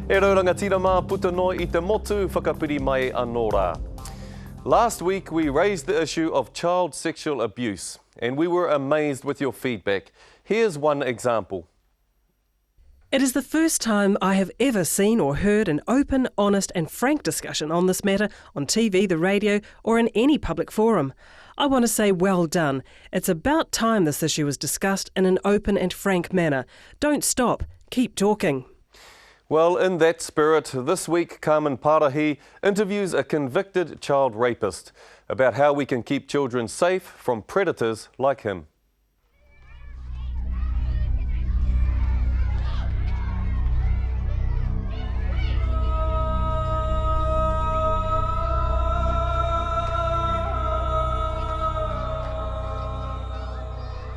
E rauranga tirama puta no I te motu whakapiri mai anō rā. Last week we raised the issue of child sexual abuse and we were amazed with your feedback. Here's one example. It is the first time I have ever seen or heard an open, honest and frank discussion on this matter on TV, the radio or in any public forum. I want to say well done. It's about time this issue was discussed in an open and frank manner. Don't stop. Keep talking. Well, in that spirit, this week Carmen Parahi interviews a convicted child rapist about how we can keep children safe from predators like him.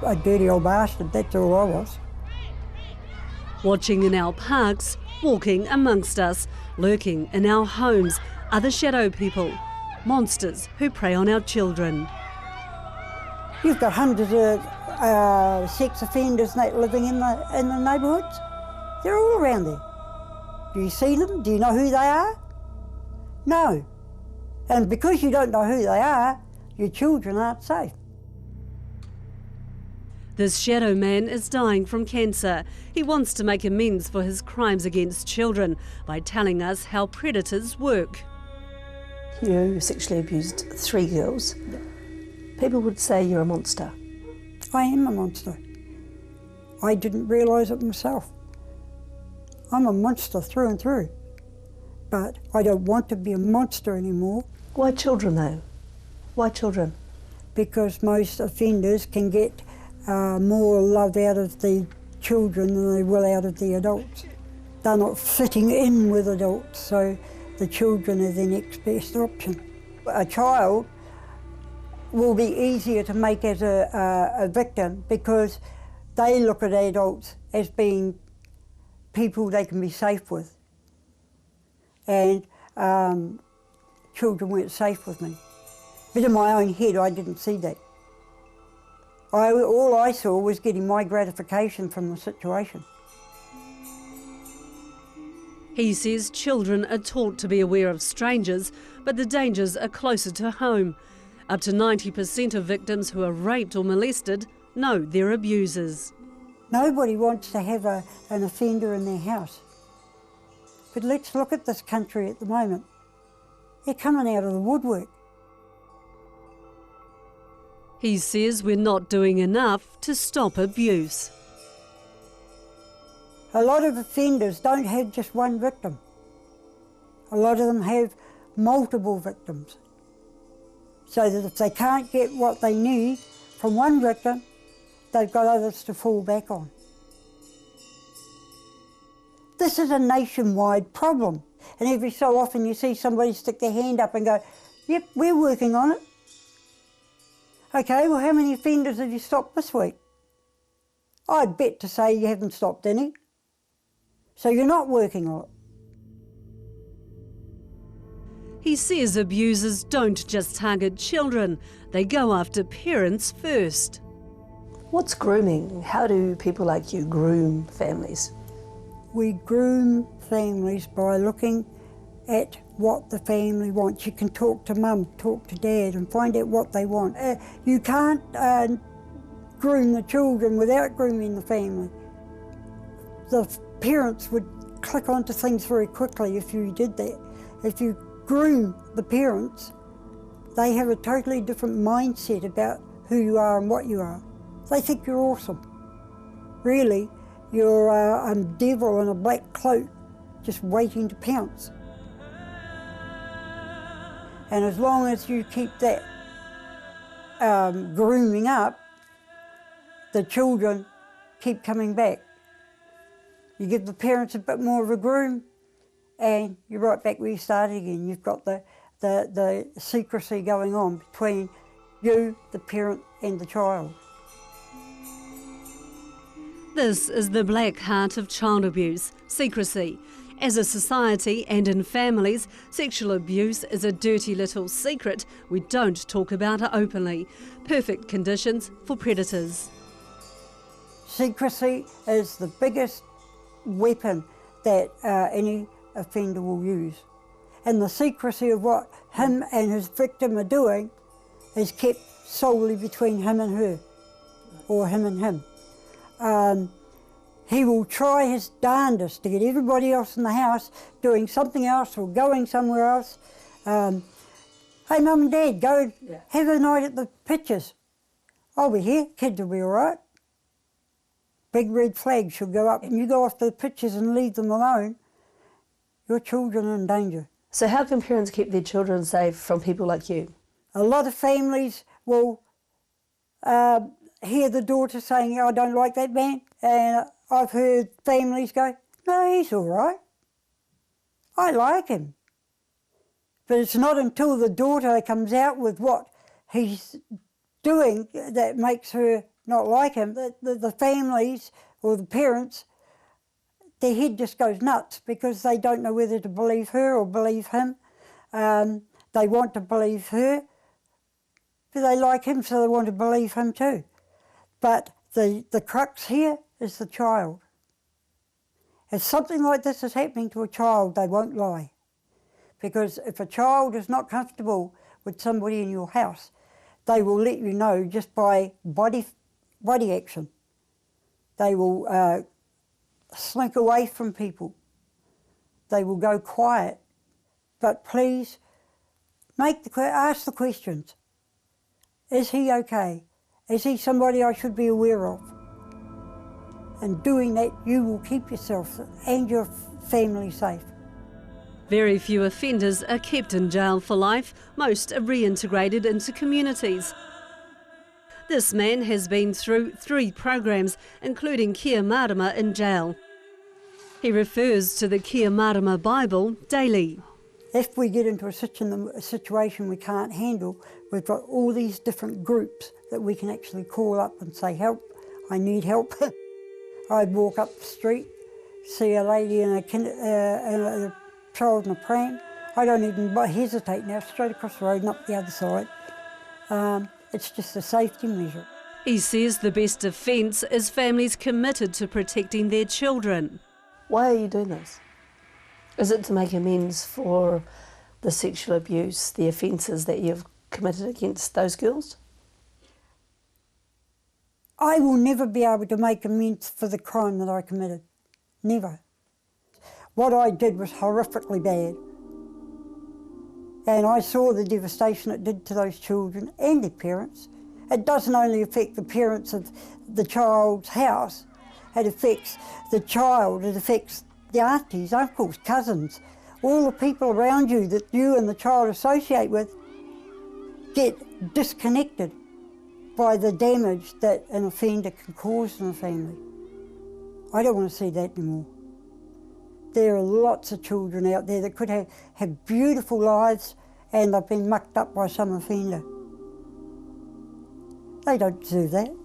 A dirty old bastard, that's all I was. Watching in our parks, walking amongst us, lurking in our homes, are the shadow people, monsters who prey on our children. You've got hundreds of sex offenders living in the neighbourhoods. They're all around there. Do you see them? Do you know who they are? No. And because you don't know who they are, your children aren't safe. This shadow man is dying from cancer. He wants to make amends for his crimes against children by telling us how predators work. You sexually abused 3 girls. People would say you're a monster. I am a monster. I didn't realise it myself. I'm a monster through and through. But I don't want to be a monster anymore. Why children though? Why children? Because most offenders can get more love out of the children than they will out of the adults. They're not fitting in with adults, so the children are the next best option. A child will be easier to make as a victim because they look at adults as being people they can be safe with. And children weren't safe with me. But in my own head, I didn't see that. All I saw was getting my gratification from the situation. He says children are taught to be aware of strangers, but the dangers are closer to home. Up to 90% of victims who are raped or molested know they're abusers. Nobody wants to have an offender in their house. But let's look at this country at the moment. They're coming out of the woodwork. He says we're not doing enough to stop abuse. A lot of offenders don't have just one victim. A lot of them have multiple victims. So that if they can't get what they need from one victim, they've got others to fall back on. This is a nationwide problem. And every so often you see somebody stick their hand up and go, yep, we're working on it. Okay, well, how many offenders have you stopped this week? I'd bet to say you haven't stopped any. So you're not working on it. He says abusers don't just target children, they go after parents first. What's grooming? How do people like you groom families? We groom families by looking at what the family wants. You can talk to mum, talk to dad and find out what they want. You can't groom the children without grooming the family. The parents would click onto things very quickly if you did that. If you groom the parents, they have a totally different mindset about who you are and what you are. They think you're awesome. Really, you're a devil in a black cloak just waiting to pounce. And as long as you keep that grooming up, the children keep coming back. You give the parents a bit more of a groom and you're right back where you started again. You've got the secrecy going on between you, the parent and the child. This is the black heart of child abuse, secrecy. As a society and in families, sexual abuse is a dirty little secret we don't talk about openly. Perfect conditions for predators. Secrecy is the biggest weapon that any offender will use. And the secrecy of what him and his victim are doing is kept solely between him and her, or him and him. He will try his darndest to get everybody else in the house doing something else or going somewhere else. Hey, Mum and Dad, go have a night at the pictures. I'll be here, kids will be all right. Big red flag should go up and you go off to the pictures and leave them alone. Your children are in danger. So how can parents keep their children safe from people like you? A lot of families will hear the daughter saying, I don't like that man. And I've heard families go, no, he's all right. I like him. But it's not until the daughter comes out with what he's doing that makes her not like him. The families or the parents, their head just goes nuts because they don't know whether to believe her or believe him. They want to believe her, but they like him, so they want to believe him too. But the crux here is the child. If something like this is happening to a child, they won't lie. Because if a child is not comfortable with somebody in your house, they will let you know just by body action. They will slink away from people. They will go quiet. But please, ask the questions. Is he okay? Is he somebody I should be aware of? And doing that, you will keep yourself and your family safe. Very few offenders are kept in jail for life. Most are reintegrated into communities. This man has been through 3 programs, including Kia Marama in jail. He refers to the Kia Marama Bible daily. If we get into a situation we can't handle, we've got all these different groups that we can actually call up and say, help, I need help. I'd walk up the street, see a lady and a child in a pram. I don't even hesitate now, straight across the road and up the other side. It's just a safety measure. He says the best defence is families committed to protecting their children. Why are you doing this? Is it to make amends for the sexual abuse, the offences that you've committed against those girls? I will never be able to make amends for the crime that I committed. Never. What I did was horrifically bad. And I saw the devastation it did to those children and their parents. It doesn't only affect the parents of the child's house, it affects the child, it affects the aunties, uncles, cousins, all the people around you that you and the child associate with get disconnected by the damage that an offender can cause in a family. I don't want to see that anymore. There are lots of children out there that could have beautiful lives and they've been mucked up by some offender. They don't deserve that.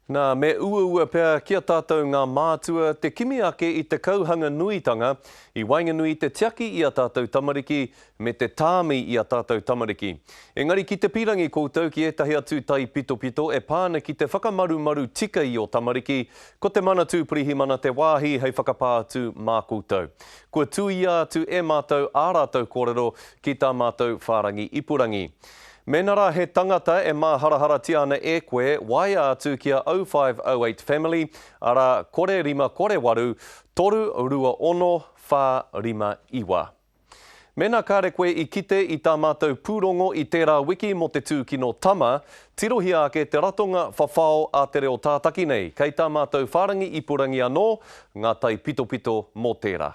Nā me ua pēr kia tātou ngā mātua te kimi ake i te kauhanga nuitanga I wainganui te tiaki i a tātou tamariki me te tāmi i a tātou tamariki. Engari ki te pirangi koutou ki etahi atu tai pito pito e pāna ki te whakamaru tika I o tamariki ko te mana tūpirihi mana te wāhi hei whakapā atu mā koutou. Kua tui atu e mātou ārātou kōrero ki tā mātou whārangi ipurangi. Mēnara he tangata e māharahara ti ana e koe, wai atu kia 0508 family, ara kore rima kore waru, toru rua ono whā rima iwa. Mēnā kāre koe I kite I tā mātou pūrongo I tērā wiki mo te tūkino tama, tirohi ake te ratonga whawhao a te reo tātaki nei, kei tā mātou whārangi ipurangi anō, ngā tai pito pito mō tērā.